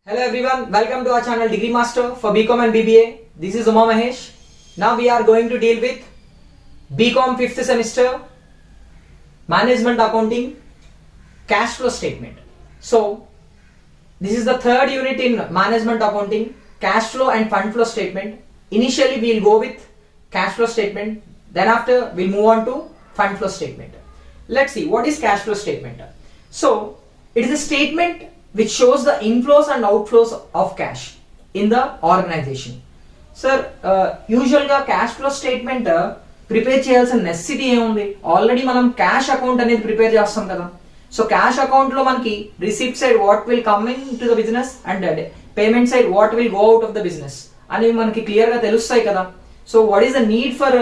Hello everyone, welcome to our channel Degree Master for BCom and BBA. This is Uma Mahesh. Now we are going to deal with BCom 5th semester Management Accounting Cash Flow Statement. So this is the third unit in Management Accounting, Cash Flow and Fund Flow Statement. Initially we will go with Cash Flow Statement, then after we will move on to Fund Flow Statement. Let's see what is Cash Flow Statement. So it is a statement which shows the inflows and outflows of cash in the organization. Sir, usual గా cash flow statement prepare చేయాల్సిన necessity ఏముంది? Already మనం cash account అనేది prepare చేస్తాం కదా. So cash account లో మనకి receipt side what will come in to the business and payment side what will go out of the business అనేవి మనకి క్లియర్ గా తెలుస్తాయి కదా. So what is the need for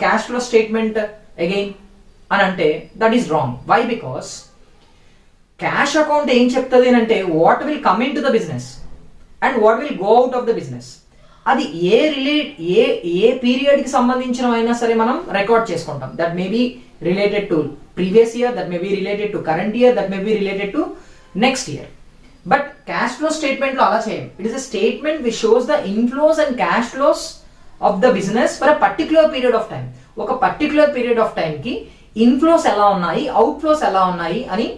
cash flow statement again అని అంటే that is wrong. Why? Because cash account ఏం చెప్తుంది అంటే what will come in to the business and what will go out of the business. అది a period కి సంబంధించిన అయినా సరే మనం రికార్డ్ చేసుకుంటాం. That may be related to previous year, that may be related to current year, that may be related to next year. But cash flow statement లో అలా చేయం. It is a statement which shows the inflows and cash flows of the business for a particular period of time. ఒక particular period of time కి inflows ఎలా ఉన్నాయి, outflows ఎలా ఉన్నాయి అని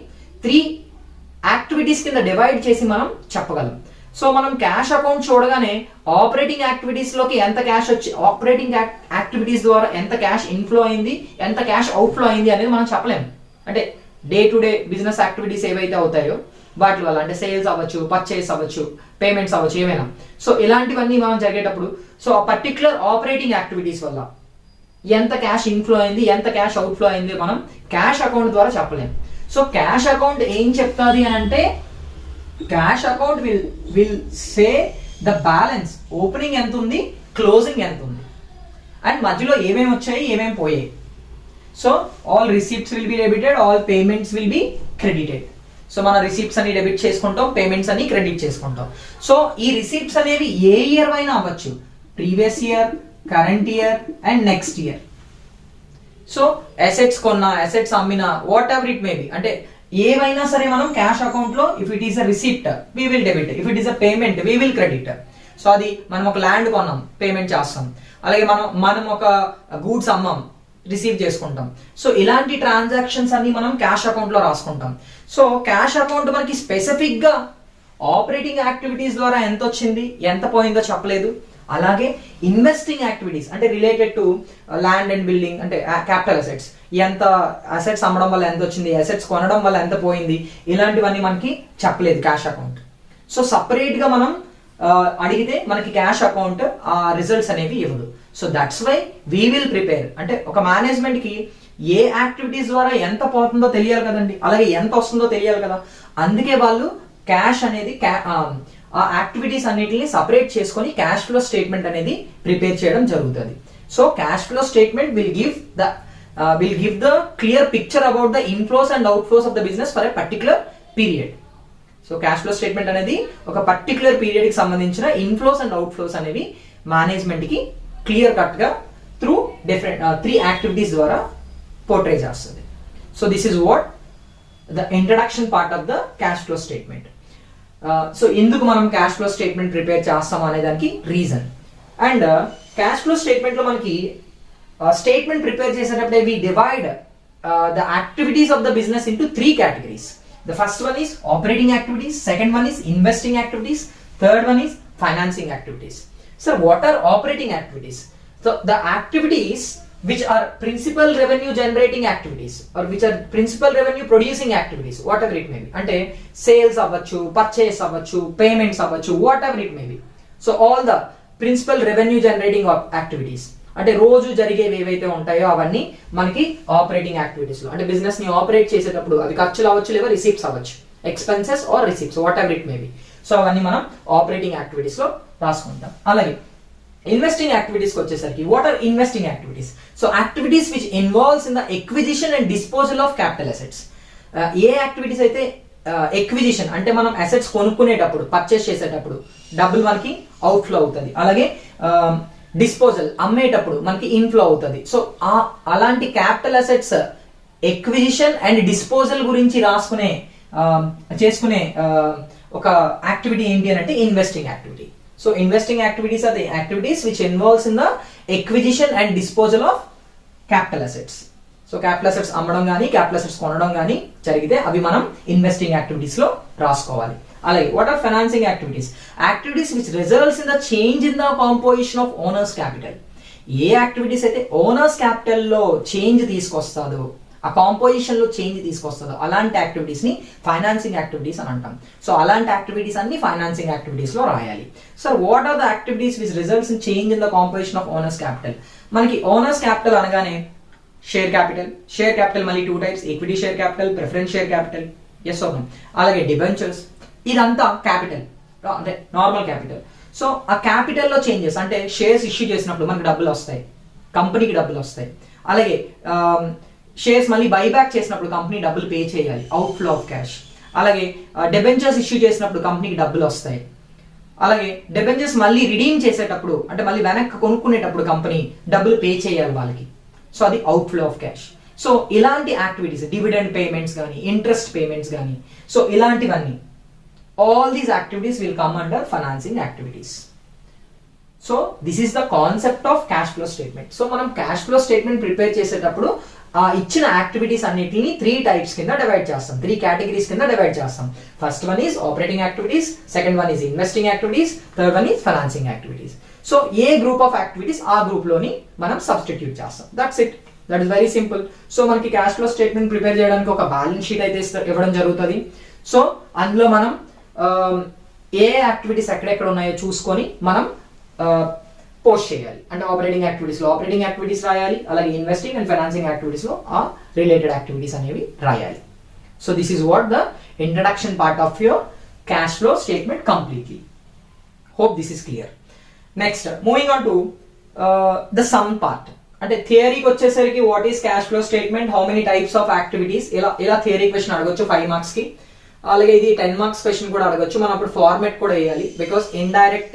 3 యాక్టివిటీస్ కింద డివైడ్ చేసి మనం చెప్పగలం. సో మనం క్యాష్ అకౌంట్ చూడగానే ఆపరేటింగ్ యాక్టివిటీస్ లోకి ఎంత క్యాష్ వచ్చి, ఆపరేటింగ్ యాక్టివిటీస్ ద్వారా ఎంత క్యాష్ ఇన్ఫ్లో అయింది, ఎంత క్యాష్ అవుట్ఫ్లో అయింది అనేది మనం చెప్పలేము. అంటే day to day business activities ఏవైతే అవుతాయో వాటి వల్ల, అంటే సేల్స్ అవ్వచ్చు, పర్చేస్ అవ్వచ్చు, పేమెంట్స్ అవ్వచ్చు, ఏమైనా. సో ఇలాంటివన్నీ మనం జరిగేటప్పుడు సో ఆ పర్టికులర్ ఆపరేటింగ్ యాక్టివిటీస్ వల్ల ఎంత క్యాష్ ఇన్ఫ్లో అయింది, ఎంత క్యాష్ అవుట్ఫ్లో అయింది మనం క్యాష్ అకౌంట్ ద్వారా చెప్పలేము. సో క్యాష్ అకౌంట్ ఏం చెప్తాది అని అంటే cash account will say the balance, opening ఎంత ఉంది, క్లోజింగ్ ఎంత ఉంది, అండ్ మధ్యలో ఏమేమి వచ్చాయి, ఏమేమి పోయాయి. So all receipts will be debited, all payments will be credited. So మన రిసిప్ట్స్ అన్ని డెబిట్ చేసుకుంటాం, పేమెంట్స్ అన్ని క్రెడిట్ చేసుకుంటాం. సో ఈ రిసిప్ట్స్ అనేవి ఏ ఇయర్ అయినా అవ్వచ్చు, previous year, current year and next year. So assets కొన్నా, అసెట్స్ అమ్మినా, whatever it may be, అంటే ఏవైనా సరే మనం క్యాష్ అకౌంట్ లో if it is a receipt we will debit, if it is a payment we will credit. So అది మనం ఒక ల్యాండ్ కొన్నాం, పేమెంట్ చేస్తాం. అలాగే మనం ఒక గూడ్స్ అమ్మాం, రిసీవ్ చేసుకుంటాం. సో ఇలాంటి ట్రాన్సాక్షన్స్ అన్ని మనం క్యాష్ అకౌంట్ లో రాసుకుంటాం. సో క్యాష్ అకౌంట్ మనకి స్పెసిఫిక్ గా ఆపరేటింగ్ యాక్టివిటీస్ ద్వారా ఎంత వచ్చింది, ఎంత పోయిందో చెప్పలేదు. అలాగే ఇన్వెస్టింగ్ యాక్టివిటీస్ అంటే related to land and building, అంటే క్యాపిటల్ అసెట్స్, ఎంత అసెట్స్ అమ్మడం వల్ల ఎంత వచ్చింది, అసెట్స్ కొనడం వల్ల ఎంత పోయింది, ఇలాంటివన్నీ మనకి చెప్పలేదు క్యాష్ అకౌంట్. సో సపరేట్ గా మనం అడిగితే మనకి క్యాష్ అకౌంట్ ఆ రిజల్ట్స్ అనేవి ఇవ్వదు. So that's why we will prepare. అంటే ఒక మేనేజ్మెంట్ కి ఏ యాక్టివిటీస్ ద్వారా ఎంత పోతుందో తెలియాలి కదండి, అలాగే ఎంత వస్తుందో తెలియాలి కదా. అందుకే వాళ్ళు క్యాష్ అనేది ఆ యాక్టివిటీస్ అన్నిటిని సపరేట్ చేసుకొని క్యాష్ ఫ్లో స్టేట్మెంట్ అనేది ప్రిపేర్ చేయడం జరుగుతుంది. So cash flow statement will give the clear picture about the inflows and outflows of the business for a particular period. So cash flow statement అనేది ఒక particular period కి సంబంధించిన inflows and outflows అనేవి management కి clear cut గా through different 3 activities ద్వారా portray చేస్తుంది. So this is what the introduction part of the cash flow statement. So ఎందుకు మనం క్యాష్ ఫ్లో స్టేట్మెంట్ ప్రిపేర్ చేస్తాం అనే దానికి reason. And cash flow statement లో మనకి స్టేట్మెంట్ ప్రిపేర్ చేసేటప్పుడే we divide the activities of the business into 3 categories. The first one is operating activities, second one is investing activities, third one is financing activities. So what are operating activities? So the activities which are principal revenue generating activities or which are principal revenue producing activities, whatever it may be. Ante sales avvachu, purchase avvachu, payments avvachu, whatever it may be. So all the principal revenue generating activities, అంటే రోజు జరిగేవి ఏవైతే ఉంటాయో అవన్నీ మనకి operating activities లో, అంటే business ని ఆపరేట్ చేసేటప్పుడు అది ఖర్చులు అవ్వచ్చు, లేదా రిసిప్ట్స్ అవ్వచ్చు, expenses or receipts, whatever it may be. So అవన్నీ మనం ఆపరేటింగ్ యాక్టివిటీస్ లో రాసుకుంటాం. అలాగే ఇన్వెస్టింగ్ యాక్టివిటీస్ కి వచ్చేసరికి what are investing activities? So activities which involves in the acquisition and disposal of capital assets. ఏ యాక్టివిటీస్ అయితే ఎక్విజిషన్ అంటే మనం అసెట్స్ కొనుక్కునేటప్పుడు, పర్చేస్ చేసేటప్పుడు డబ్బులు మనకి అవుట్ఫ్లో అవుతుంది. అలాగే డిస్పోజల్ అమ్మేటప్పుడు మనకి ఇన్ఫ్లో అవుతుంది. సో అలాంటి capital assets acquisition and disposal గురించి చేసుకునే ఒక యాక్టివిటీ ఏంటి అని అంటే investing activity. So investing activities are the activities which involves in the acquisition and disposal of capital assets. So capital assets అమ్మడం కానీ క్యాపిటల్ అసెట్స్ కొనడం కానీ జరిగితే అవి మనం ఇన్వెస్టింగ్ యాక్టివిటీస్ లో రాసుకోవాలి. అలాగే what are financing activities? Activities which results in the change in the composition of owners capital. ఏ యాక్టివిటీస్ అయితే ఓనర్స్ క్యాపిటల్ లో చేంజ్ తీసుకొస్తాదో, ఆ కాంపోజిషన్ లో చేంజ్ తీసుకొస్తుందో అలాంటి యాక్టివిటీస్ ని ఫైనాన్సింగ్ యాక్టివిటీస్ అని అంటాం. సో అలాంటి యాక్టివిటీస్ అన్ని ఫైనాన్సింగ్ యాక్టివిటీస్ లో రాయాలి. So what are the activities which results in change in the composition of owners capital? మనకి ఓనర్స్ క్యాపిటల్ అనగానే షేర్ క్యాపిటల్ మళ్ళీ 2 types, equity share capital, preference share capital, yes okay. అలాగే debentures, ఇదంతా capital అంటే normal capital. So ఆ capital లో changes అంటే shares issue చేసినప్పుడు మనకి డబ్బులు వస్తాయి, కంపెనీకి డబ్బులు వస్తాయి. అలాగే షేర్స్ మళ్ళీ బైబ్యాక్ చేసినప్పుడు కంపెనీ డబ్బులు పే చేయాలి, అవుట్ ఫ్లో ఆఫ్ క్యాష్. అలాగే డెబెంచర్స్ ఇష్యూ చేసినప్పుడు కంపెనీకి డబ్బులు వస్తాయి. అలాగే డెబెంచర్స్ మళ్ళీ రిడీమ్ చేసేటప్పుడు అంటే మళ్ళీ వెనక్కి కొనుక్కునేటప్పుడు కంపెనీ డబ్బులు పే చేయాలి వాళ్ళకి. సో అది out flow of cash. So ఇలాంటి యాక్టివిటీస్, డివిడెండ్ పేమెంట్స్ కానీ ఇంట్రెస్ట్ పేమెంట్స్ కానీ, సో ఇలాంటివన్నీ all these activities will come under financing activities. So this is the concept of cash flow statement. So మనం cash flow statement prepare చేసేటప్పుడు ఆ ఇచ్చిన activities అన్నిటిని 3 types కింద డివైడ్ చేస్తాం, 3 కేటగిరీస్ కింద డివైడ్ చేస్తాం. First one is operating activities, second one is investing activities, third one is financing activities. So A group of activities ఆ గ్రూప్ లోని మనం సబ్స్టిట్యూట్ చేస్తాం. That's it, that is very simple. So మనకి cash flow statement prepare చేయడానికి ఒక balance sheet అయితే ఇవ్వడం జరుగుతుంది. సో అందులో మనం ఏ యాక్టివిటీస్ ఎక్కడెక్కడ ఉన్నాయో చూసుకొని మనం పోస్ట్ చేయాలి. అంటే ఆపరేటింగ్ యాక్టివిటీస్ లో ఆపరేటింగ్ యాక్టివిటీస్ రాయాలి, అలాగే ఇన్వెస్టింగ్ అండ్ ఫైనాన్సింగ్ యాక్టివిటీస్ లో ఆ రిలేటెడ్ యాక్టివిటీస్ అనేవి రాయాలి. So this is what the introduction part of your cash flow statement completely. Hope this is clear. Next moving on to the sum part. అంటే థియరీకి వచ్చేసరికి what is cash flow statement, how many types of activities, ఇలా theory question అడగొచ్చు 5 marks కి. అలాగే ఇది 10 marks question కూడా అడగొచ్చు. మనం అప్పుడు ఫార్మెట్ కూడా వేయాలి, బికాస్ ఇండైరెక్ట్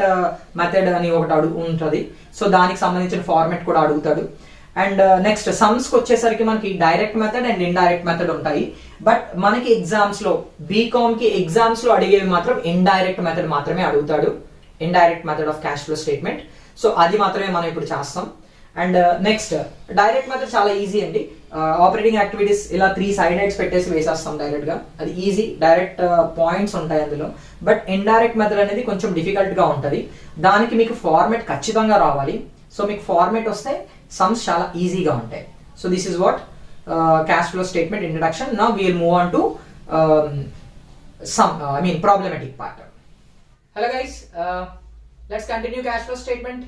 మెథడ్ అని ఒకటి ఉంటుంది. సో దానికి సంబంధించిన ఫార్మెట్ కూడా అడుగుతాడు. అండ్ నెక్స్ట్ సమ్స్ కి వచ్చేసరికి మనకి direct method and indirect method ఉంటాయి. బట్ మనకి ఎగ్జామ్స్ లో బీకామ్ కి ఎగ్జామ్స్ లో అడిగేవి మాత్రం ఇండైరెక్ట్ మెథడ్ మాత్రమే అడుగుతాడు, indirect method of cash flow statement. So అది మాత్రమే మనం ఇప్పుడు చేస్తాం. అండ్ నెక్స్ట్ డైరెక్ట్ మెథడ్ చాలా ఈజీ అండి. ఆపరేటింగ్ యాక్టివిటీస్ ఇలా 3 సైడ్ హెడ్స్ పెట్టేసి వేసేస్తాం డైరెక్ట్ గా, అది ఈజీ, డైరెక్ట్ పాయింట్స్ ఉంటాయి అందులో. బట్ ఇండైరెక్ట్ మెథడ్ అనేది కొంచెం డిఫికల్ట్ గా ఉంటుంది. దానికి మీకు ఫార్మెట్ ఖచ్చితంగా రావాలి. సో మీకు ఫార్మెట్ వస్తే సమ్స్ చాలా ఈజీగా ఉంటాయి. So this is what cash flow statement introduction. Now we will move on to problematic part. Hello guys, let's continue cash flow statement.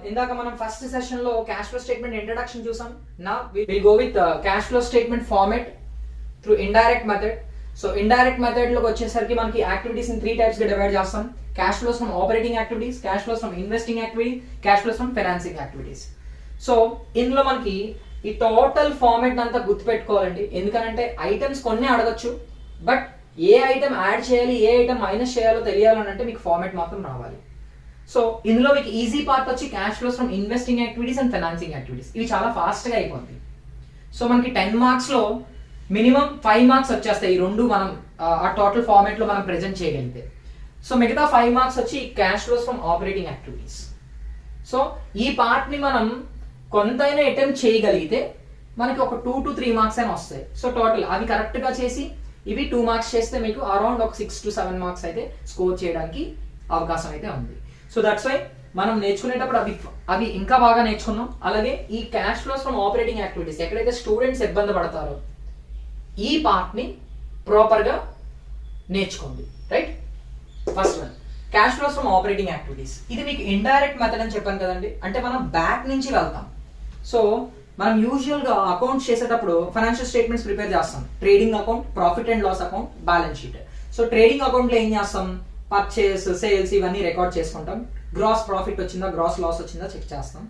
ఇందాక మనం ఫస్ట్ సెషన్ లో క్యాష్ ఫ్లో స్టేట్మెంట్ ఇంట్రడక్షన్ చూసాం. Now will go with cash flow statement format through indirect method. So indirect method లోకి వచ్చేసరికి మనకి activities 3 types గా divide చేస్తాం. Cash flows from operating activities, cash flows from investing activities, cash flows from financing activities. So ఇందులో మనకి ఈ total format అంతా గుర్తుపెట్టుకోవాలండి. ఎందుకంటే ఐటమ్స్ కొన్ని అడగచ్చు, బట్ ఏ ఐటమ్ యాడ్ చేయాలి ఏ ఐటమ్ మైనస్ చేయాలో తెలియాలని అంటే మీకు ఫార్మెట్ మాత్రం రావాలి. సో ఇందులో మీకు ఈజీ పార్ట్ వచ్చి cash flows from investing activities and financing activities. ఇవి చాలా ఫాస్ట్ గా అయిపోతుంది. సో మనకి 10 మార్క్స్ లో మినిమం 5 మార్క్స్ వచ్చేస్తాయి ఈ రెండు మనం ఆ టోటల్ ఫార్మాట్ లో మనం ప్రెజెంట్ చేయగలిగితే. సో మిగతా 5 మార్క్స్ వచ్చి cash flows from operating activities. So ఈ పార్ట్ ని మనం కొంతైనా అటెంప్ట్ చేయగలిగితే మనకి ఒక 2 to 3 మార్క్స్ అయినా వస్తాయి. సో టోటల్ అవి కరెక్ట్ గా చేసి ఇవి 2 మార్క్స్ చేస్తే మీకు అరౌండ్ ఒక 6 to 7 మార్క్స్ అయితే స్కోర్ చేయడానికి అవకాశం అయితే ఉంది. సో దట్స్ వై మనం నేర్చుకునేటప్పుడు అవి ఇంకా బాగా నేర్చుకున్నాం. అలాగే ఈ cash flows from operating activities ఎక్కడైతే స్టూడెంట్స్ ఇబ్బంది పడతారో ఈ పార్ట్ ని ప్రాపర్ గా నేర్చుకోండి. Right, first one cash flows from operating activities. ఇది మీకు ఇండైరెక్ట్ మెథడ్ అని చెప్పాను కదండి, అంటే మనం బ్యాక్ నుంచి వెళ్తాం. సో మనం యూజువల్ గా అకౌంట్స్ చేసేటప్పుడు ఫైనాన్షియల్ స్టేట్మెంట్స్ ప్రిపేర్ చేస్తాం. Trading account, profit and loss account, balance sheet. So trading account లో ఏం చేస్తాం, పర్చేస్, సేల్స్ ఇవన్నీ రికార్డ్ చేసుకుంటాం. గ్రాస్ ప్రాఫిట్ వచ్చిందా, గ్రాస్ లాస్ వచ్చిందా చెక్ చేస్తాం.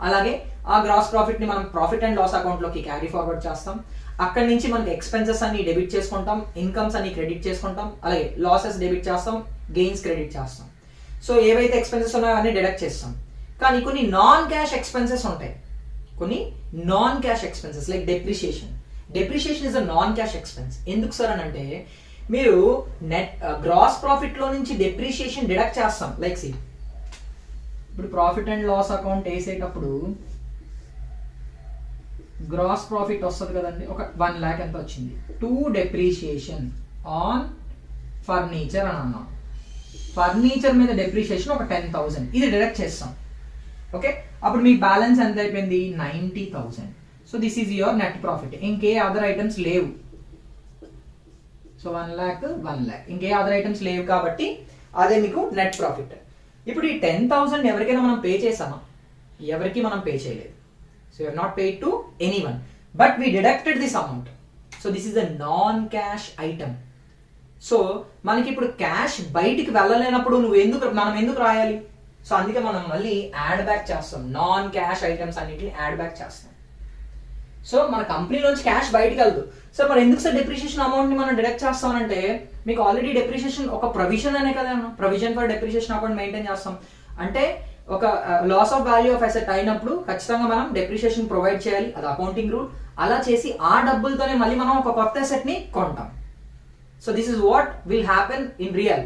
అలాగే ఆ గ్రాస్ ప్రాఫిట్ ని మనం ప్రాఫిట్ అండ్ లాస్ అకౌంట్ లోకి క్యారీ ఫార్వర్డ్ చేస్తాం. అక్కడి నుంచి మనకి ఎక్స్పెన్సెస్ అన్ని డెబిట్ చేసుకుంటాం, ఇన్కమ్స్ అన్ని క్రెడిట్ చేసుకుంటాం, అలాగే లాసెస్ డెబిట్ చేస్తాం, గెయిన్స్ క్రెడిట్ చేస్తాం. సో ఏవైతే ఎక్స్పెన్సెస్ ఉన్నాయో అన్ని డిడక్ట్ చేస్తాం. కానీ కొన్ని నాన్ క్యాష్ ఎక్స్పెన్సెస్ ఉంటాయి. కొన్ని non cash expenses like depreciation. Depreciation is a non cash expense. ఎందుకు సార్ అని అంటే మీరు నెట్ గ్రాస్ ప్రాఫిట్ లో నుంచి డెప్రిషియేషన్ డిడక్ట్ చేస్తాం. లైక్ సి ఇప్పుడు ప్రాఫిట్ అండ్ లాస్ అకౌంట్ వేసేటప్పుడు గ్రాస్ ప్రాఫిట్ వస్తుంది కదండి, ఒక 1 lakh ఎంత వచ్చింది, టు డెప్రిషియేషన్ ఆన్ ఫర్నిచర్ అని అన్నాం. ఫర్నిచర్ మీద డెప్రిషియేషన్ ఒక 10,000 ఇది డిడక్ట్ చేస్తాం. ఓకే, అప్పుడు మీకు బ్యాలెన్స్ ఎంత అయిపోయింది, 90,000. So this is your net profit. ఇంకే అదర్ ఐటమ్స్ లేవు. సో 1 lakh 1 lakh ఇంకే అదర్ ఐటమ్స్ లేవు కాబట్టి అదే మీకు నెట్ ప్రాఫిట్. ఇప్పుడు ఈ 10,000 ఎవరికైనా మనం పే చేసామా? ఎవరికి మనం పే చేయలేదు. So you have not paid to anyone, but we deducted this amount. So this is a non-cash item. So మనకి ఇప్పుడు క్యాష్ బయటికి వెళ్ళలేనప్పుడు మనం ఎందుకు రాయాలి? సో అందుకే మనం మళ్ళీ యాడ్ బ్యాక్ చేస్తాం. నాన్ క్యాష్ ఐటమ్స్ అన్నిటిని యాడ్ బ్యాక్ చేస్తాం. సో మన కంపెనీలోంచి క్యాష్ బయటికి వెళ్దు. సో మరి ఎందుకు సార్ డెప్రిషియేషన్ అమౌంట్ ని మనం డిడక్ట్ చేస్తామంటే, మీకు ఆల్రెడీ డెప్రిషియేషన్ ఒక ప్రొవిజన్ అనే కదా, provision for depreciation account maintain చేస్తాం. అంటే ఒక loss of value of asset అయినప్పుడు ఖచ్చితంగా మనం డెప్రిషియేషన్ ప్రొవైడ్ చేయాలి, అది అకౌంటింగ్ రూల్. అలా చేసి ఆ డబ్బులతోనే మళ్ళీ మనం ఒక కొత్త అసెట్ ని కొంటాం. So this is what will happen in real.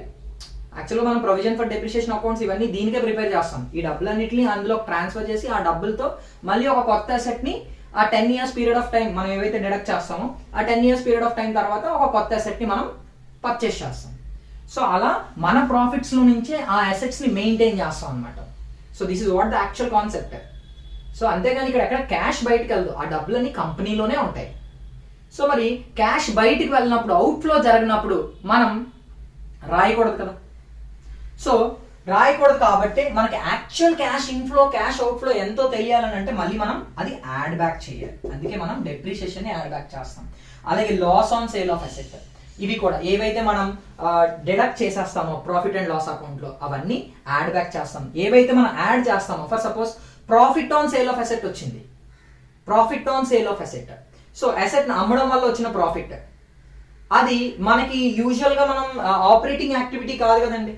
యాక్చువల్గా మనం ప్రొవిజన్ ఫర్ డెప్రిషియేషన్ అకౌంట్స్ ఇవన్నీ దీనికే ప్రిపేర్ చేస్తాం. ఈ డబ్బులన్నింటినీ అందులో ట్రాన్స్ఫర్ చేసి ఆ డబ్బులతో మళ్ళీ ఒక కొత్త అసెట్ ని ఆ 10 years పీరియడ్ ఆఫ్ టైం మనం ఏవైతే డిడక్ట్ చేస్తామో ఆ 10 years పీరియడ్ ఆఫ్ టైం తర్వాత ఒక కొత్త అసెట్ ని మనం పర్చేస్ చేస్తాం. సో అలా మన ప్రాఫిట్స్ లో నుంచే ఆ అసెట్స్ ని మెయింటైన్ చేస్తాం అనమాట. So this is what the actual concept. So అంతేగాని ఇక్కడ ఎక్కడ క్యాష్ బయటకు వెళ్ళదు, ఆ డబ్బులన్నీ కంపెనీలోనే ఉంటాయి. సో మరి క్యాష్ బయటికి వెళ్ళినప్పుడు, అవుట్ఫ్లో జరిగినప్పుడు మనం రాయకూడదు కదా. సో రాయకూడదు కాబట్టి మనకి actual cash inflow cash outflow ఎంతో తెలియాలని అంటే మళ్ళీ మనం అది యాడ్ బ్యాక్ చేయాలి. అందుకే మనం డెప్రిషియేషన్ యాడ్ బ్యాక్ చేస్తాం. అలాగే loss on sale of asset, ఇవి కూడా ఏవైతే మనం డిడక్ట్ చేసేస్తామో ప్రాఫిట్ అండ్ లాస్ అకౌంట్ లో అవన్నీ యాడ్ బ్యాక్ చేస్తాం. ఏవైతే మనం యాడ్ చేస్తామో, for suppose profit on sale of asset వచ్చింది, profit on sale of asset. So asset ని అమ్మడం వల్ల వచ్చిన ప్రాఫిట్, అది మనకి యూజువల్ గా మనం ఆపరేటింగ్ యాక్టివిటీ కాదు కదండి,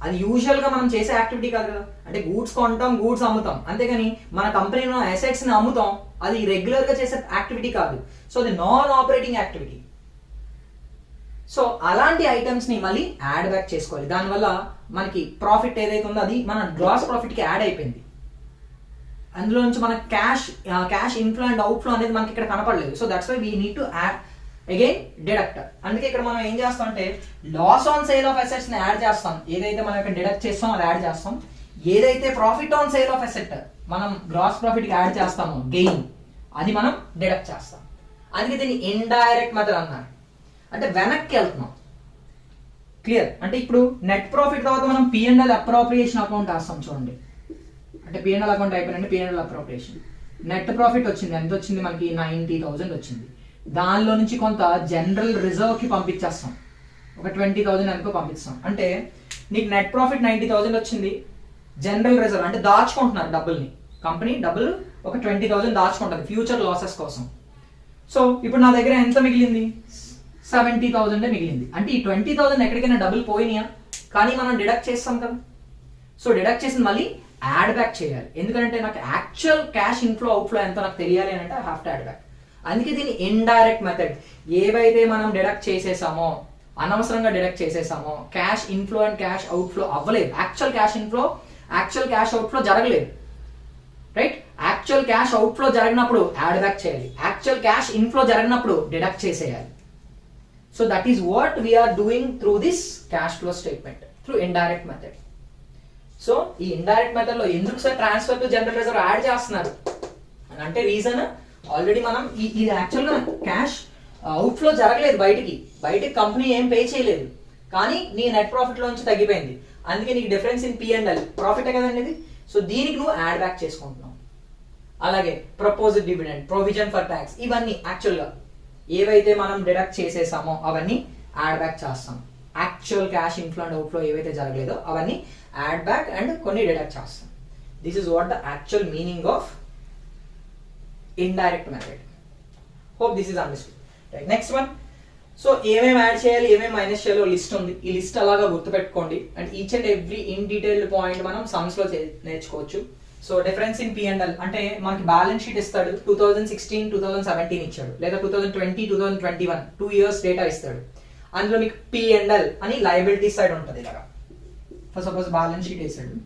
అది యూజువల్ గా మనం చేసే యాక్టివిటీ కాదు కదా. అంటే గూడ్స్ కొంటాం, గూడ్స్ అమ్ముతాం, అంతేగాని మన కంపెనీలో అసెట్స్ ని అమ్ముతాం, అది రెగ్యులర్ గా చేసే యాక్టివిటీ కాదు. సో అది నాన్ ఆపరేటింగ్ యాక్టివిటీ. సో అలాంటి ఐటమ్స్ ని మళ్ళీ యాడ్ బ్యాక్ చేసుకోవాలి. దానివల్ల మనకి ప్రాఫిట్ ఏదైతే ఉందో అది మన గ్రాస్ ప్రాఫిట్ కి యాడ్ అయిపోయింది. అందులో నుంచి మన క్యాష్ ఇన్ఫ్లో అండ్ అవుట్ఫ్లో అనేది మనకి ఇక్కడ కనపడలేదు. So that's why we need to add again deduct. అందుకే ఇక్కడ మనం ఏం చేస్తాం అంటే loss on sale of assets ని యాడ్ చేస్తాం. ఏదైతే మనం ఇక్కడ డిడక్ట్ చేస్తాం అది యాడ్ చేస్తాం. ఏదైతే profit on sale of asset మనం గ్రాస్ ప్రాఫిట్ కి యాడ్ చేస్తామో గెయిన్, అది మనం డిడక్ట్ చేస్తాం. అందుకే దీన్ని ఇండైరెక్ట్ మెథడ్ అన్నారు. అంటే వెనక్కి వెళ్తున్నాం. క్లియర్? అంటే ఇప్పుడు నెట్ ప్రాఫిట్ తర్వాత మనం P&L అప్రోప్రియేషన్ అకౌంట్ వేస్తాం చూడండి. అంటే P&L అకౌంట్ అయిపోయిందంటే P&L అప్రోప్రియేషన్. నెట్ ప్రాఫిట్ వచ్చింది, ఎంత వచ్చింది మనకి, 90,000 వచ్చింది. దానిలో నుంచి కొంత జనరల్ రిజర్వ్ కి పంపించేస్తాం, ఒక 20,000 అనుకో పంపిస్తాం. అంటే నీకు నెట్ ప్రాఫిట్ 90,000 వచ్చింది, జనరల్ రిజర్వ్ అంటే దాచుకుంటున్నారు డబ్బుల్ని, కంపెనీ డబ్బులు ఒక 20,000 దాచుకుంటుంది ఫ్యూచర్ లాసెస్ కోసం. సో ఇప్పుడు నా దగ్గర ఎంత మిగిలింది, 70,000 మిగిలింది. అంటే ఈ 20,000 ఎక్కడికైనా డబ్బులు పోయినాయా, కానీ మనం డిడక్ట్ చేస్తాం కదా. సో డిడక్ట్ చేసి మళ్ళీ యాడ్ బ్యాక్ చేయాలి. ఎందుకంటే నాకు యాక్చువల్ క్యాష్ ఇన్ఫ్లో అవుట్ఫ్లో ఎంతో నాకు తెలియాలి అని అంటే I have to add back. అందుకే దీన్ని ఇండైరెక్ట్ మెథడ్. ఏవైతే మనం డిడక్ట్ చేసేసామో, అనవసరంగా డిడక్ట్ చేసేసామో, cash inflow and cash outflow అవ్వలేదు, actual cash inflow actual cash outflow జరగలేదు, రైట్? యాక్చువల్ క్యాష్ అవుట్ఫ్లో జరిగినప్పుడు యాడ్ బ్యాక్ చేయాలి, యాక్చువల్ క్యాష్ ఇన్ఫ్లో జరిగినప్పుడు డిడక్ట్ చేసేయాలి. So that is what we are doing through this cash flow statement, through indirect method. So ఈ indirect method లో ఎందుకు sir transfer to general reserve add చేస్తున్నారు అంటే reason already మనం ఇది యాక్చువల్గా క్యాష్ అవుట్ఫ్లో జరగలేదు, బయటికి కంపెనీ ఏం పే చేయలేదు, కానీ నీ నెట్ ప్రాఫిట్ లోంచి తగ్గిపోయింది. అందుకే నీకు డిఫరెన్స్ ఇన్ P&L ప్రాఫిటే కదండి ఇది. సో దీనికి నువ్వు యాడ్ బ్యాక్ చేసుకుంటున్నావు. అలాగే proposed dividend, provision for tax, ఇవన్నీ యాక్చువల్గా ఏవైతే మనం డిడక్ట్ చేసేసామో అవన్నీ యాడ్ బ్యాక్ చేస్తాం. Actual cash inflow and outflow ఏవైతే జరగలేదో అవన్నీ యాడ్ బ్యాక్ అండ్ కొన్ని డిడక్ట్ చేస్తాం. This is what the actual meaning of indirect method. Hope this is understood. Right, next one. So ఏమేమి యాడ్ చేయాలి, ఏమేమి మైనస్ చేయాలో లిస్ట్ ఉంది. ఈ లిస్ట్ అలాగా గుర్తుపెట్టుకోండి. And each and every in detailed point మనం సమ్స్ లో నేర్చుకోవచ్చు. సో డిఫరెన్స్ ఇన్ P&L అంటే మనకి బ్యాలెన్స్ షీట్ ఇస్తాడు, 2016, 2017 ఇచ్చాడు, లేదా 2020, 2021 2 years డేటా ఇస్తాడు. అందులో మీకు P&L అని లయబిలిటీ సైడ్ ఉంటుంది ఇలాగా. ఫర్ సపోజ్ బ్యాలెన్స్ షీట్ వేసాడు,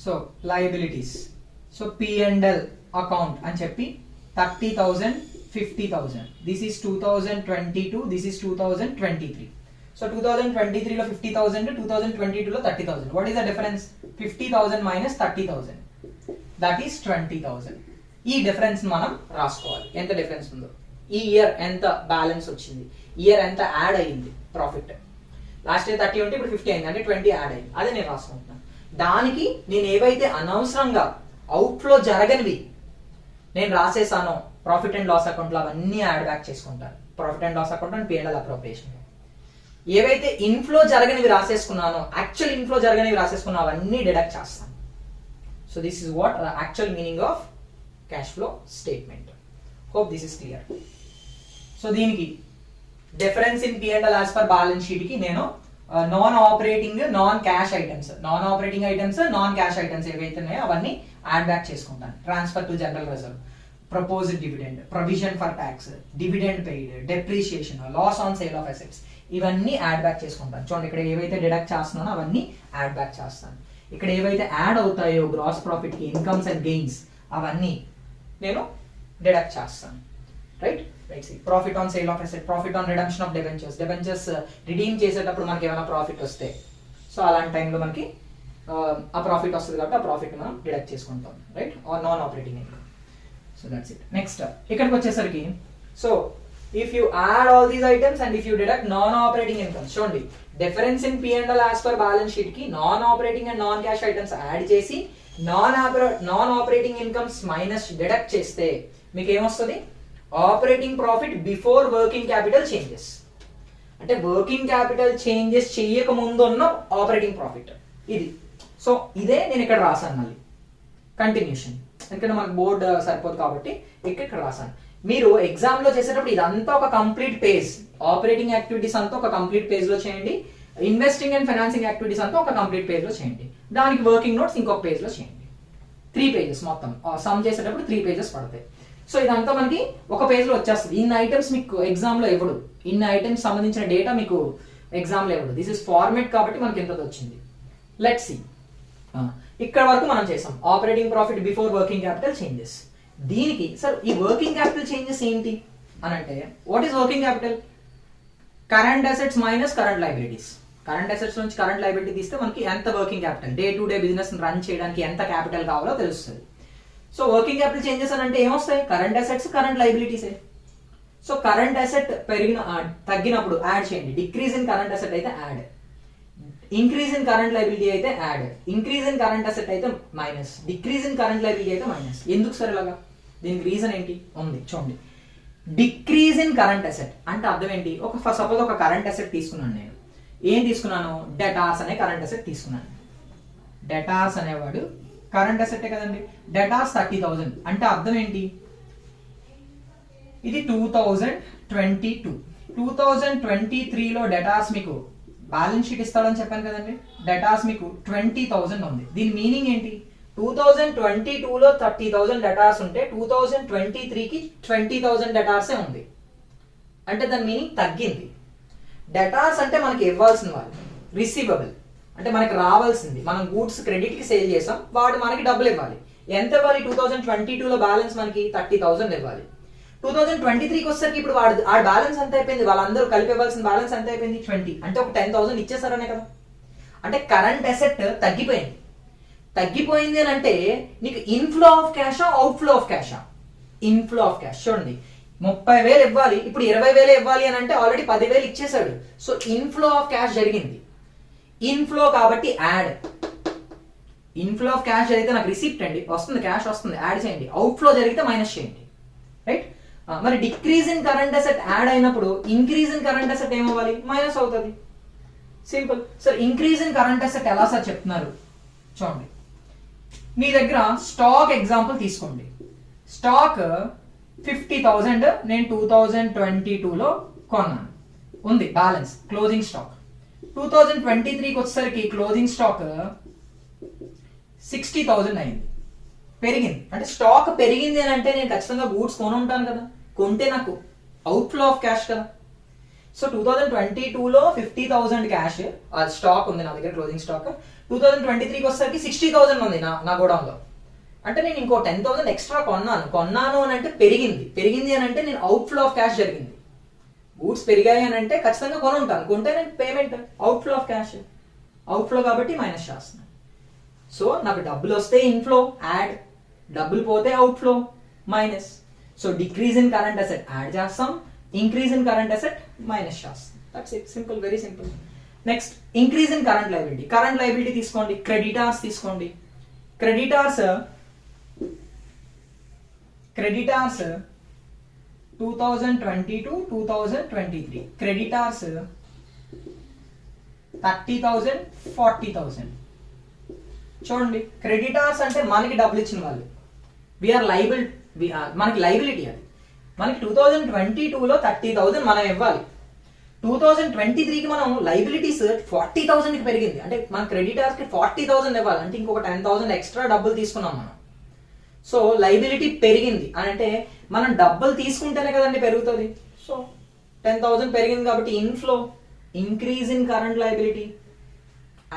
so liabilities, so P&L account అని చెప్పి 30,000, 50,000. This is 2022, this is 2023. So 2023 లో 50,000, 2022 లో 30,000. What is the difference? 50,000 minus 30,000, that is 20,000. ఈ డిఫరెన్స్ మనం రాసుకోవాలి, ఎంత డిఫరెన్స్ ఉందో. ఈ ఇయర్ ఎంత బ్యాలెన్స్ వచ్చింది, ఇయర్ ఎంత యాడ్ అయ్యింది ప్రాఫిట్. లాస్ట్ ఇయర్ 30 ఉంటే ఇప్పుడు 50 అయింది, అంటే 20 యాడ్ అయింది. అదే నేను రాసుకుంటున్నాను. దానికి నేను ఏవైతే అనవసరంగా అవుట్ఫ్లో జరగనివి నేను రాసేసానో ప్రాఫిట్ అండ్ లాస్ అకౌంట్లో అవన్నీ యాడ్ బ్యాక్ చేసుకుంటాను. Profit and loss account and P&L appropriation. ఏవైతే ఇన్ఫ్లో జరగనివి రాసేసుకున్నానో, యాక్చువల్ ఇన్ఫ్లో జరగనివి రాసేసుకున్నా అవన్నీ డిడక్ట్ చేస్తాను. So this is what actual meaning of cash flow statement. Hope this is clear. So దీనికి difference in P&L as per balance sheet కి నేను non operating, non cash items, non operating items, non cash items ఏవైతే ఉన్నాయో అవన్నీ add back చేసుకుంటాను. Transfer to general reserve, proposed dividend, provision for tax, dividend paid, depreciation, loss on sale of assets, ఇవన్నీ add back చేసుకుంటాను. చూడండి, ఇక్కడ ఏవైతే deduct చేస్తున్నానో అవన్నీ యాడ్ బ్యాక్ చేస్తాను. ఇక్కడ ఏవైతే యాడ్ అవుతాయో గ్రాస్ ప్రాఫిట్ కి, ఇన్కమ్స్ అండ్ గెయిన్స్, అవన్నీ నేను డిడక్ట్ చేస్తాను. Right right. Profit on sale of asset, profit on redemption of debentures, debentures redeem చేసేటప్పుడు మనకి ఏమైనా ప్రాఫిట్ వస్తే, సో అలాంటి టైంలో మనకి ఆ ప్రాఫిట్ వస్తుంది కాబట్టి ఆ ప్రాఫిట్ మనం డిడక్ట్ చేసుకుంటాం. Right, or non operating income. So that's it. Next ఇక్కడికి వచ్చేసరికి, so if you add all these items and if you deduct non-operating incomes, చూడండి difference in P&L as per balance sheet కి non operating and non cash items add చేసి non operating incomes minus deduct చేస్తే మీకు ఏమొస్తుంది? Operating profit before working capital changes. అంటే working capital changes చేయక ముందు ఉన్న ఆపరేటింగ్ ప్రాఫిట్ ఇది. సో ఇదే నేను ఇక్కడ రాసాను, మళ్ళీ కంటిన్యూషన్, ఎందుకంటే మనకు బోర్డు సరిపోదు కాబట్టి ఇక్కడ రాసాను. మీరు ఎగ్జామ్ లో చేసేటప్పుడు ఇదంతా ఒక కంప్లీట్ పేజ్, ఆపరేటింగ్ యాక్టివిటీస్ అంతా ఒక కంప్లీట్ పేజ్ లో చేయండి, ఇన్వెస్టింగ్ అండ్ ఫైనాన్సింగ్ యాక్టివిటీస్ అంతా ఒక కంప్లీట్ పేజ్ లో చేయండి, దానికి వర్కింగ్ నోట్స్ ఇంకొక పేజ్ లో చేయండి. 3 pages మొత్తం సమ్ చేసేటప్పుడు 3 pages పడతాయి. సో ఇదంతా మనకి ఒక పేజ్ లో వచ్చేస్తుంది. ఇన్ని ఐటమ్స్ మీకు ఎగ్జామ్ లో ఇవ్వడు, ఇన్ని ఐటమ్స్ సంబంధించిన డేటా మీకు ఎగ్జామ్ లో ఇవ్వడు. దిస్ ఇస్ ఫార్మేట్ కాబట్టి మనకి ఎంత వచ్చింది. Let's see. ఇక్కడ వరకు మనం చేసాం operating profit before working capital changes. దీనికి సార్ ఈ వర్కింగ్ క్యాపిటల్ చేంజెస్ ఏంటి అని అంటే, what is working capital? Current assets minus current liabilities. Current assets నుంచి కరెంట్ లయబిలిటీ తీస్తే మనకి ఎంత working capital, day to day business run చేయడానికి ఎంత క్యాపిటల్ కావాలో తెలుస్తుంది. సో వర్కింగ్ క్యాపిటల్ చేంజెస్ అని అంటే ఏమొస్తాయి? కరెంట్ అసెట్స్, కరెంట్ లయబిలిటీసే. సో కరెంట్ అసెట్ తగ్గినప్పుడు యాడ్ చేయండి. డిక్రీజ్ ఇన్ కరెంట్ అసెట్ అయితే add, increase in current liability అయితే add, increase in current asset అయితే minus, decrease in current liability అయితే మైనస్. ఎందుకు సార్ ఇలాగా? దీనికి రీజన్ ఏంటి ఉంది చూడండి. డిక్రీజ్ ఇన్ కరెంట్ అసెట్ అంటే అర్థం ఏంటి? సపోజ్ ఒక కరెంట్ అసెట్ తీసుకున్నాను నేను. ఏం తీసుకున్నాను? డెటార్స్ అనే కరెంట్ అసెట్ తీసుకున్నాను. డెటార్స్ అనేవాడు కరెంట్ అసెట్టే కదండి. డెటార్స్ 30,000 అంటే అర్థం ఏంటి? ఇది 2022. 2023లో డెటార్స్ మీకు బ్యాలెన్స్ షీట్ ఇస్తాడని చెప్పాను కదండి. డెటార్స్ మీకు 20,000 ఉంది. దీని మీనింగ్ ఏంటి? 2022లో 30,000 డెటార్స్ ఉంటే 2023కి 20,000 డెటార్సే ఉంది. అంటే దాని మీనింగ్ తగ్గింది. డెటార్స్ అంటే మనకి ఇవ్వాల్సిన వాళ్ళు, రిసీవబుల్ అంటే మనకి రావాల్సింది. మనం గూడ్స్ క్రెడిట్ కి సేల్ చేసాం, వాడు మనకి డబ్బులు ఇవ్వాలి. ఎంత ఇవ్వాలి? 2022లో బ్యాలెన్స్ మనకి 30,000 ఇవ్వాలి. 2023కి వచ్చేసరికి ఇప్పుడు ఆ బ్యాలెన్స్ ఎంత అయిపోయింది? వాళ్ళందరూ కలిపి ఇవ్వాల్సిన బ్యాలెన్స్ ఎంత అయిపోయింది? 20. అంటే ఒక 10,000 ఇచ్చేసారనే కదా. అంటే కరెంట్ అసెట్ తగ్గిపోయింది. తగ్గిపోయింది అని అంటే నీకు ఇన్ఫ్లో ఆఫ్ క్యాషా, అవుట్ఫ్లో ఆఫ్ క్యాషా? Inflow of cash. చూడండి 30,000 ఇవ్వాలి, ఇప్పుడు 20,000 ఇవ్వాలి అని అంటే ఆల్రెడీ 10,000 ఇచ్చేసాడు. సో ఇన్ఫ్లో ఆఫ్ క్యాష్ జరిగింది. ఇన్ఫ్లో కాబట్టి యాడ్. ఇన్ఫ్లో ఆఫ్ క్యాష్ జరిగితే నాకు రిసిప్ట్ అండి వస్తుంది, క్యాష్ వస్తుంది, యాడ్ చేయండి. అవుట్ఫ్లో జరిగితే మైనస్ చేయండి. రైట్. మరి decrease in current asset add అయినప్పుడు ఇంక్రీజ్ ఇన్ కరెంట్ అసెట్ ఏమవ్వాలి? మైనస్ అవుతుంది. Simple. Sir increase in current asset ఎలా సార్ చెప్తున్నారు? చూడండి, మీ దగ్గర స్టాక్ ఎగ్జాంపుల్ తీసుకోండి. స్టాక్ 50,000 నేను 2022లో కొన్నాను, ఉంది బ్యాలెన్స్ క్లోజింగ్ స్టాక్. 2023కి వచ్చేసరికి క్లోజింగ్ స్టాక్ 60,000 అయింది, పెరిగింది. అంటే స్టాక్ పెరిగింది అని అంటే నేను ఖచ్చితంగా గూడ్స్ కొని ఉంటాను కదా, కొంటే నాకు అవుట్ఫ్లో ఆఫ్ క్యాష్ కదా. సో 2022లో 50,000 క్యాష్ స్టాక్ ఉంది నా దగ్గర, క్లోజింగ్ స్టాక్. 2023కి వచ్చేసరికి 60,000 ఉంది నా గోడౌన్లో. అంటే నేను ఇంకో 10,000 ఎక్స్ట్రా కొన్నాను అని అంటే పెరిగింది అని అంటే నేను అవుట్ఫ్లో ఆఫ్ క్యాష్ జరిగింది. గూడ్స్ పెరిగాయి అని అంటే ఖచ్చితంగా కొని ఉంటాను, కొంటే నేను payment outflow of cash, outflow కాబట్టి మైనస్ చేస్తున్నాను. సో నాకు డబ్బులు వస్తే ఇన్ఫ్లో యాడ్, డబ్బులు పోతే outflow minus. So decrease in current asset add చేస్తాం, increase in current asset minus చేస్తాం. That's it, simple, very simple. Next increase in current liability. Current liability తీసుకోండి, క్రెడిటార్స్ తీసుకోండి. Creditors 2022-2023 creditors 30,000 40,000. చూడండి, క్రెడిటార్స్ అంటే మనకి డబ్బులు ఇచ్చిన వాళ్ళు, వీఆర్ లైబుల్, మనకి లైబిలిటీ అది. మనకి 2022లో 30,000 మనం ఇవ్వాలి, 2023కి మనం లైబిలిటీస్ 40,000కి పెరిగింది. అంటే మన క్రెడిటార్స్కి 40,000 ఇవ్వాలి, అంటే ఇంకొక 10,000 ఎక్స్ట్రా డబ్బులు తీసుకున్నాం మనం. సో లైబిలిటీ పెరిగింది అని అంటే మనం డబ్బులు తీసుకుంటేనే కదండి పెరుగుతుంది. సో 10,000 పెరిగింది కాబట్టి inflow, increase in current liability,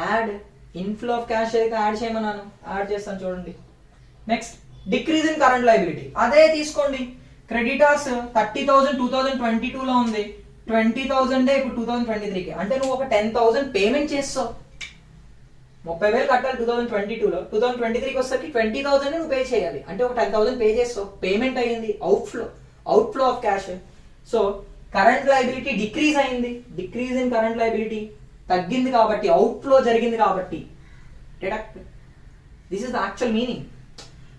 add, inflow of cash అయితే యాడ్ చేయమన్నాను, యాడ్ చేస్తాను చూడండి. Next decrease in current liability, అదే తీసుకోండి. క్రెడిటార్స్ 30,000 2022లో ఉంది, 20,000 ఇప్పుడు 2023కి. అంటే నువ్వు ఒక 10,000 పేమెంట్ చేస్తావు, 30,000 కట్టాలి 2022లో, 2023కి వచ్చేసరికి 20,000 నువ్వు పే చేయాలి. అంటే ఒక 10,000 పే చేస్తావు, పేమెంట్ అయ్యింది, outflow of cash. So current liability decrease అయింది, డిక్రీజ్ ఇన్ కరెంట్ లైబిలిటీ తగ్గింది కాబట్టి, అవుట్ఫ్లో జరిగింది కాబట్టి deduct. This is the actual meaning.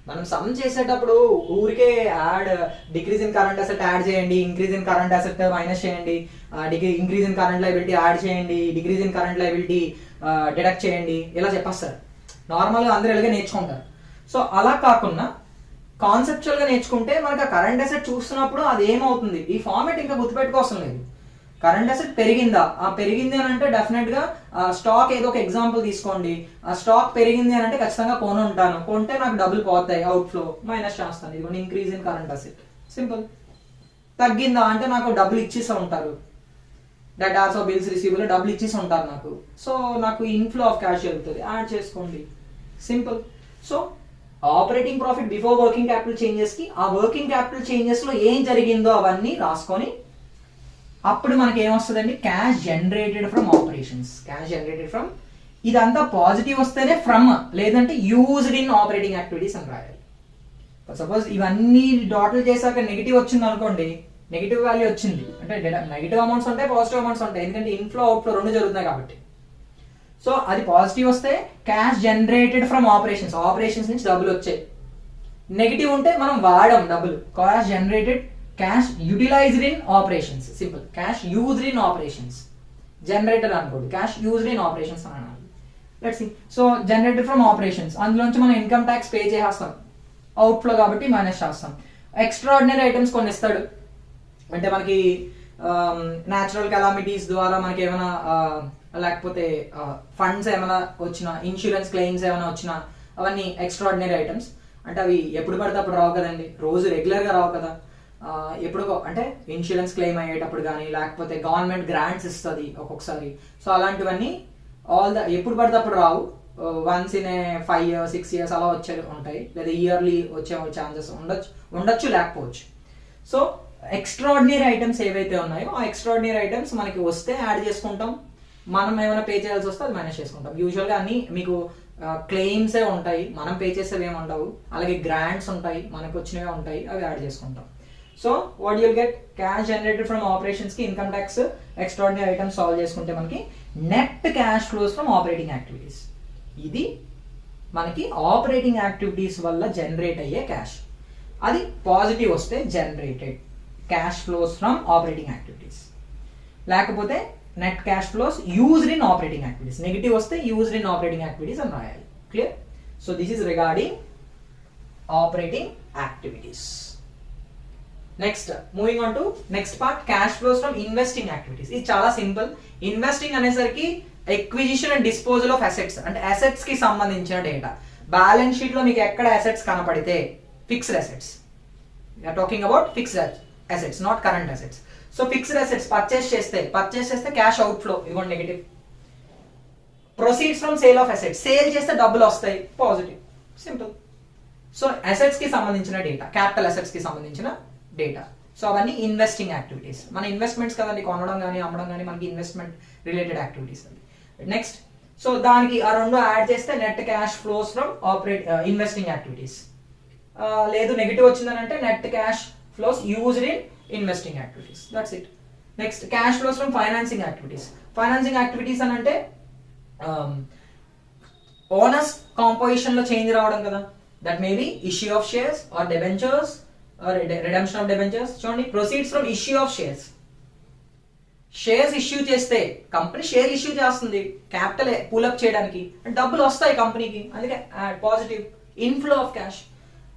మనం సమ్ చేసేటప్పుడు ఊరికే add, decrease in current asset add చేయండి, increase in current asset minus చేయండి, increase in current liability add చేయండి, decrease in current liability deduct చేయండి, ఇలా చెప్పేస్తారు. నార్మల్గా అందరూ ఇలాగే నేర్చుకుంటారు. సో అలా కాకుండా కాన్సెప్చువల్గా నేర్చుకుంటే మనకు ఆ కరెంట్ అసెట్ చూస్తున్నప్పుడు అది ఏమవుతుంది, ఈ ఫార్మేట్ ఇంకా గుర్తుపెట్టుకోవసం లేదు. కరెంట్ అసెట్ పెరిగిందా, పెరిగింది అని అంటే డెఫినెట్ గా స్టాక్, ఏదో ఒక ఎగ్జాంపుల్ తీసుకోండి, ఆ స్టాక్ పెరిగింది అని అంటే ఖచ్చితంగా కొని ఉంటాను, కొంటే నాకు డబ్బులు పోతాయి, అవుట్ఫ్లో మైనస్ చేస్తాను, ఇది increase in current asset, simple. తగ్గిందా అంటే నాకు డబ్బులు ఇచ్చేసి ఉంటారు, డేటాస్ ఆఫ్ బిల్స్ రిసీవబుల్ డబ్బులు ఇచ్చేసి ఉంటారు నాకు, సో నాకు ఇన్ఫ్లో ఆఫ్ క్యాష్ వెళ్తుంది, యాడ్ చేసుకోండి, simple. So operating profit before working capital changes కి, ఆ వర్కింగ్ క్యాపిటల్ చేంజెస్ లో ఏం జరిగిందో అవన్నీ రాసుకొని అప్పుడు మనకి ఏమొస్తుందండి, cash generated from operations. Cash generated from, ఇదంతా పాజిటివ్ వస్తేనే ఫ్రమ్, లేదంటే యూజ్డ్ ఇన్ ఆపరేటింగ్ యాక్టివిటీస్ అని రాయాలి. సపోజ్ ఇవన్నీ డాట్లు చేశాక నెగిటివ్ వచ్చింది అనుకోండి, నెగిటివ్ వాల్యూ వచ్చింది అంటే నెగిటివ్ అమౌంట్స్ ఉంటాయి, పాజిటివ్ అమౌంట్స్ ఉంటాయి, ఎందుకంటే ఇన్ఫ్లో అవుట్ఫ్లో రెండు జరుగుతున్నాయి కాబట్టి. సో అది పాజిటివ్ వస్తే cash generated from operations, operations నుంచి డబ్బులు వచ్చాయి. నెగిటివ్ ఉంటే మనం వాడాం డబ్బులు, cash generated, cash utilised in operations, simple. Cash used in operations, generated అనుకోండి, క్యాష్ యూజ్డ్ ఇన్ ఆపరేషన్స్ అని అనాలి. Let's see. So generated from operations, అందులోంచి మనం ఇన్కమ్ ట్యాక్స్ పే చేసేస్తాం, అవుట్ఫ్లో కాబట్టి మైనస్ చేస్తాం. ఎక్స్ట్రాడినరీ ఐటమ్స్ కొన్ని ఇస్తాడు, అంటే మనకి న్యాచురల్ కెలామిటీస్ ద్వారా మనకి ఏమైనా లేకపోతే ఫండ్స్ ఏమైనా వచ్చినా, ఇన్సూరెన్స్ క్లెయిమ్స్ ఏమైనా వచ్చినా, అవన్నీ ఎక్స్ట్రాడినరీ ఐటమ్స్. అంటే అవి ఎప్పుడు పడితే అప్పుడు రావు కదండి, రోజు రెగ్యులర్గా రావు కదా, ఎప్పుడో అంటే ఇన్సూరెన్స్ క్లెయిమ్ అయ్యేటప్పుడు కానీ, లేకపోతే గవర్నమెంట్ గ్రాంట్స్ ఇస్తుంది ఒక్కొక్కసారి. సో అలాంటివన్నీ ఎప్పుడు పడితే అప్పుడు రావు, వన్స్ ఇన్ 5 years 6 years అలా వచ్చే ఉంటాయి, లేదా ఇయర్లీ వచ్చే ఛాన్సెస్ ఉండొచ్చు లేకపోవచ్చు. సో ఎక్స్ట్రాడినరీ ఐటమ్స్ ఏవైతే ఉన్నాయో ఆ ఎక్స్ట్రాడినరీ ఐటమ్స్ మనకి వస్తే యాడ్ చేసుకుంటాం, మనం ఏమైనా పే చేయాల్సి వస్తే అది మేనేజ్ చేసుకుంటాం. యూజువల్గా అన్ని మీకు క్లెయిమ్సే ఉంటాయి, మనం పే చేసేవి ఏమి ఉండవు. అలాగే గ్రాంట్స్ ఉంటాయి, మనకు వచ్చినవే ఉంటాయి, అవి యాడ్ చేసుకుంటాం. So what you'll get, cash generated from operations కి income tax, extraordinary items solve చేసుకుంటే మనకి net cash flows from operating activities. ఇది మనకి ఆపరేటింగ్ యాక్టివిటీస్ వల్ల జనరేట్ అయ్యే క్యాష్. అది పాజిటివ్ వస్తే generated cash flows from operating activities, లేకపోతే net cash flows used in operating activities. Negative వస్తే యూజ్డ్ ఇన్ ఆపరేటింగ్ యాక్టివిటీస్ అని రాయాలి. Clear? So this is regarding operating activities. Next moving on to next part, cash flows from investing activities. ఇది చాలా simple. Investing అనేసరికి acquisition and disposal of assets, అంటే assets కి సంబంధించిన data. Balance sheet లో మీకు ఎక్కడ అసెట్స్ కనపడితే fixed assets, we're talking about fixed assets not current assets. So fixed assets purchase చేస్తే క్యాష్ అవుట్ ఫ్లో ఇవ్వండి negative. Proceeds from sale of assets, sale చేస్తే డబ్బులు వస్తాయి పాజిటివ్, సింపుల్. సో అసెట్స్ కి సంబంధించిన డేటా, క్యాపిటల్ అసెట్స్ కి సంబంధించిన data. So అవన్నీ ఇన్వెస్టింగ్ యాక్టివిటీస్, మన ఇన్వెస్ట్మెంట్స్ కదండి, కొనడం కానీ అమ్మడం కానీ మనకి ఇన్వెస్ట్మెంట్ రిలేటెడ్ యాక్టివిటీస్ అది. నెక్స్ట్, సో దానికి ఆ రెండు యాడ్ చేస్తే net cash flows from investing activities. లేదు నెగిటివ్ వచ్చిందని అంటే net cash flows used in investing activities, that's it. Next, cash flows from financing activities. Financing activities అని అంటే ఓనర్స్ కాంపోజిషన్ లో చేంజ్ రావడం కదా, that may be issue of shares are debentures or redemption of debentures. చూడండి, proceeds from issue of shares. Shares issue చేస్తే company share issue చేస్తుంది capital pull up చేయడానికి, డబ్బులు వస్తాయి కంపెనీకి, అందుకే positive inflow of cash.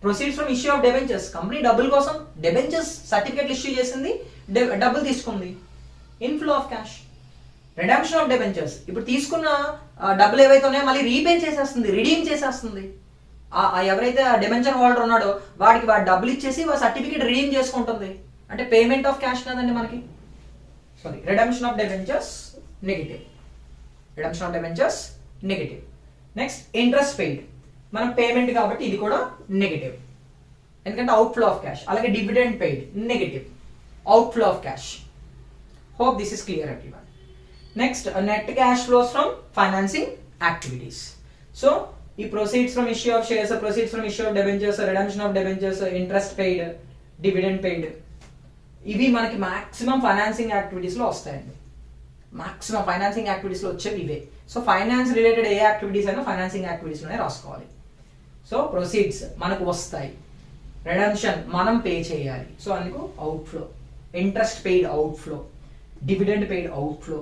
Proceeds from issue of debentures, company డబ్బుల కోసం డెబెంచర్స్ సర్టిఫికేట్ ఇష్యూ చేసింది, డబ్బులు తీసుకుంది, inflow of cash. Redemption of debentures, ఇప్పుడు తీసుకున్న డబ్బులు ఏవైతే ఉన్నాయో మళ్ళీ రీపే చేసేస్తుంది, రిడీమ్ చేసేస్తుంది. ఎవరైతే డెబెంచర్ హోల్డర్ ఉన్నాడో వాడికి వాడు డబ్బులు ఇచ్చేసి వాడు సర్టిఫికేట్ రిడీమ్ చేసుకుంటుంది, అంటే పేమెంట్ ఆఫ్ క్యాష్ కదండి మనకి. Sorry, redemption of debentures negative, redemption of debentures negative. Next, interest paid, మనం పేమెంట్ కాబట్టి ఇది కూడా నెగిటివ్, ఎందుకంటే అవుట్ఫ్లో ఆఫ్ క్యాష్. అలాగే dividend paid negative, outflow of cash. Hope this is clear everyone. Next, net cash flows from financing activities. So ఈ proceeds from issue of shares, proceeds from issue of debentures, redemption of debentures, interest paid, dividend paid, ఇవి మనకి maximum financing activities లో వస్తాయండి. Maximum financing activities లో వచ్చేవి ఇవే. So finance related ఏ activities అయినా financing activities లోనే రాసుకోవాలి. సో ప్రొసీడ్స్ మనకు వస్తాయి, రిడెంప్షన్ మనం పే చేయాలి, సో అందుకు outflow. Interest paid outflow, dividend paid outflow,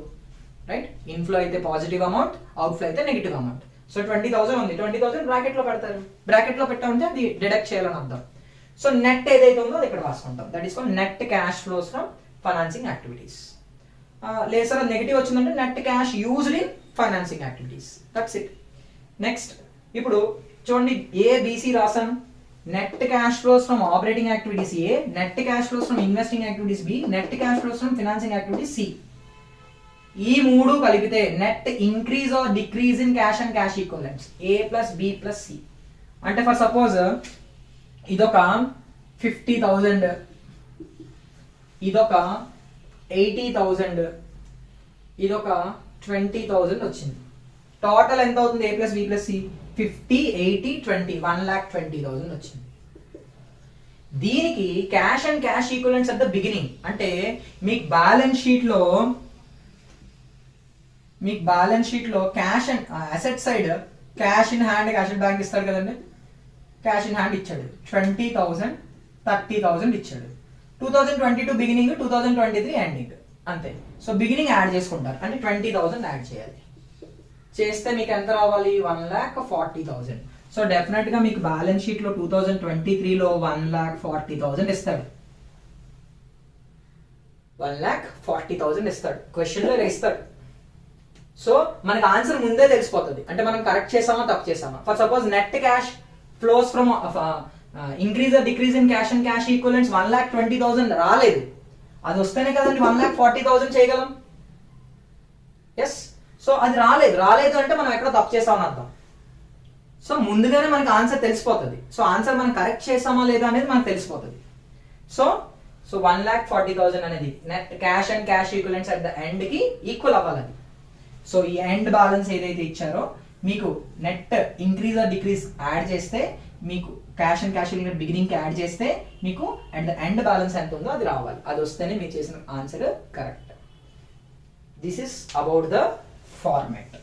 right. Inflow అయితే పాజిటివ్ అమౌంట్, అవుట్ఫ్లో అయితే నెగిటివ్ అమౌంట్. సో 20,000 ఉంది, 20,000 బ్రాకెట్ లో పెడతారు, బ్రాకెట్ లో పెట్టామంటే అది డిడక్ట్ చేయాలని అర్థం. సో నెట్ ఏదైతే ఉందో అది ఇక్కడ రాసుకుంటాం, that is called net cash flows from financing activities. లేదు సార్ నెగిటివ్ వచ్చిందంటే net cash used in financing activities, that's it. Next, ఇప్పుడు చూడండి ఏబిసి రాసాను. Net cash flows from operating activities A, net cash flows from investing activities B, net cash flows from financing activities C. ఈ మూడు కలిపితే net increase or decrease in cash and cash equivalents A plus B plus C. అంటే for suppose ఇదొక 50,000, ఇదొక 80,000, ఇదొక 20,000 వచ్చింది. Total ఎంత అవుతుంది ఏ ప్లస్ బి ప్లస్ సి? 50, 80, 20, 1,20,000 వచ్చింది. దీనికి cash and cash equivalents at the beginning, అంటే మీకు బ్యాలెన్స్ షీట్ లో cash and asset side cash in hand, cash in bank ఇస్తాడు కదండి. క్యాష్ ఇన్ హ్యాండ్ ఇచ్చాడు 20,000, 30,000 ఇచ్చాడు. 2022 బిగినింగ్, 2023 ఎండింగ్, అంతే. సో బిగినింగ్ యాడ్ చేసుకుంటారు, అంటే 20,000 యాడ్ చేయాలి. చేస్తే మీకు ఎంత రావాలి? 1,40,000. సో డెఫినెట్ గా మీకు బ్యాలెన్స్ షీట్ లో 2023లో 1,40,000 ఇస్తాడు. 1,40,000 ఇస్తాడు, క్వశ్చన్ లో ఇస్తాడు. సో మనకి ఆన్సర్ ముందే తెలిసిపోతుంది, అంటే మనం కరెక్ట్ చేసామా తప్పు చేసామా. For suppose net cash flows from increase or decrease in cash and cash equivalents 1,20,000 రాలేదు, అది వస్తేనే కదండి 1,40,000 చేయగలం. ఎస్, సో అది రాలేదు అంటే మనం ఎక్కడ తప్పు చేసామని అర్థం. సో ముందుగానే మనకి ఆన్సర్ తెలిసిపోతుంది. సో ఆన్సర్ మనం కరెక్ట్ చేసామా లేదా అనేది మనకు తెలిసిపోతుంది. సో 1,40,000 అనేది net cash and cash equivalents at the end కి ఈక్వల్ అవ్వాలి. సో ఈ ఎండ్ బ్యాలెన్స్ ఏదైతే ఇచ్చారో మీకు net increase or decrease add చేస్తే, మీకు cash and cash equivalent beginning కి యాడ్ చేస్తే మీకు అట్ ద ఎండ్ బ్యాలెన్స్ ఎంత ఉందో అది రావాలి. అది వస్తేనే మీరు చేసిన answer correct. This is about the format.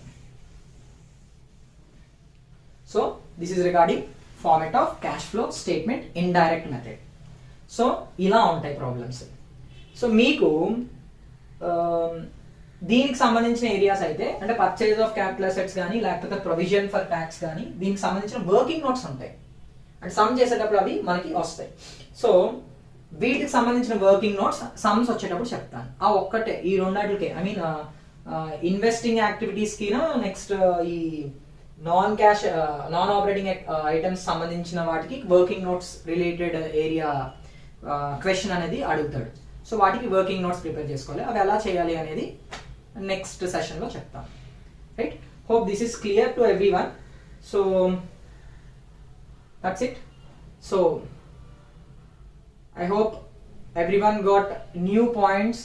So this is regarding format of cash flow statement in direct method. So ఇలా ఉంటాయి ప్రాబ్లమ్స్. సో మీకు దీనికి సంబంధించిన ఏరియాస్ అయితే, అంటే పర్చేజ్ ఆఫ్ క్యాపిటల్ అసెట్స్ కానీ లేకపోతే ప్రొవిజన్ ఫర్ ట్యాక్స్ కానీ, దీనికి సంబంధించిన వర్కింగ్ నోట్స్ ఉంటాయి, అంటే సమ్ చేసేటప్పుడు అవి మనకి వస్తాయి. సో వీటికి సంబంధించిన వర్కింగ్ నోట్స్ సమ్స్ వచ్చేటప్పుడు చెప్తాను. ఆ ఒక్కటే ఈ రెండాటికే, ఐ మీన్ ఇన్వెస్టింగ్ యాక్టివిటీస్ కి నెక్స్ట్ ఈ non cash non operating items సంబంధించిన వాటికి working notes related area question అనేది అడుగుతాడు. సో వాటికి వర్కింగ్ నోట్స్ ప్రిపేర్ చేసుకోవాలి. అవి ఎలా చేయాలి అనేది నెక్స్ట్ సెషన్లో చెప్తాను. Right, hope this is clear to every one. So that's it. So I hope everyone got new points